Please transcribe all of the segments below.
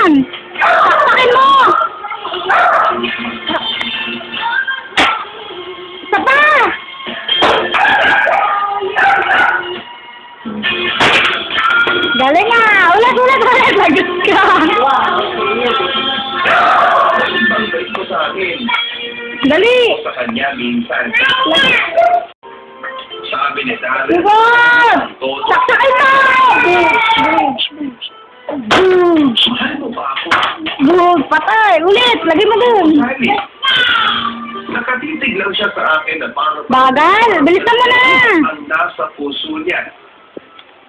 yan. Saksakin mo. Isa pa. Galing nga. Ulit. Lagot ka. Bangkay ko sa akin. Dali. Sa kanya minsan. Sabi ni Darren. Bugod. Saksakin mo. Boosh. Mahal mo ba ako? Boosh. Patay. Ulit. Lagay mo dun. Sally. Nakatitig lang siya sa akin na parang... Bagal. Bilisan mo na. Ang nasa puso niya.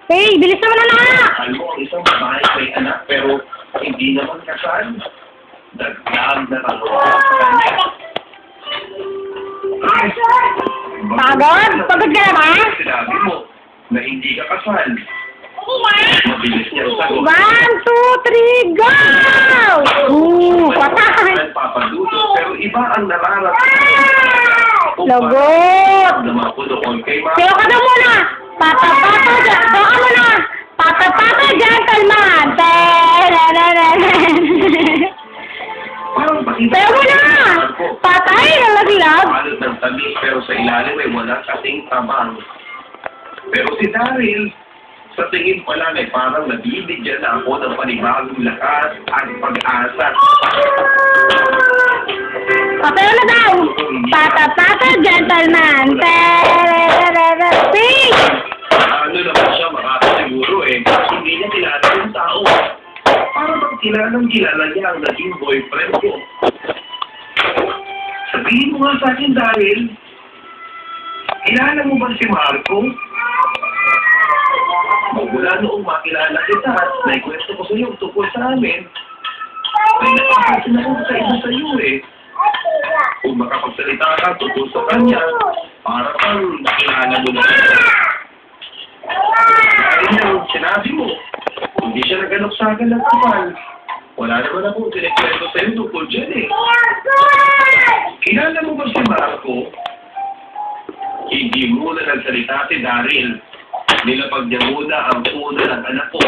Hey, bilisan mo na na. Mahal mo ang isang babae may anak pero hindi naman kasal. Dagdag na kaloka sa kanya. Pagod? Pagod ka na ba? Sinabi mo na hindi ka kasal. Mabilis niya sagot. 1, 2, 3, go! Patay. Nagpapadudo pero iba ang nararamdaman. Lagot. Na mapunoon kay Mama. Sayo ka na muna. Pata-pata dyan. Sayo ka muna. Pata-pata gentleman. Parang pakita. Sayo mo na. Patay na laglag. Balot ng tabi pero sa ilalim ay wala kasing tabang. Pero si Daryl, sa tingin pa lang ay parang nabibigyan na ako ng panibagong lakas at pag-asa. Patayo na daw. Pata-pata gentleman. Ping! Ano naman siya makakasiguro eh. Hindi niya kilala yung tao. Para bang kilala niya ang naging boyfriend ko. Sabihin mo nga sa akin, Daryl, kilala mo ba si Marco? Magmula noong makilala kita at naikwento ko sa iyo tungkol sa amin, may napapansin ako sa isa sa iyo eh. Kung makapagsalita ka tungkol sa kanya, para kang nakilala mo na siya. Dahil yung sinabi mo, hindi siya naganap sa akin ng kapal. Wala naman akong tinikwento sa iyo tungkol dyan eh. Kilala mo ba si Marco? Hindi muna nagsalita si Daryl. Nilapag niya muna ang una ng anak ko.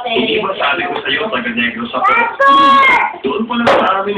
Hindi ba sabi ko sa iyo, taga-negro sa ko? Doon pa lang sa amin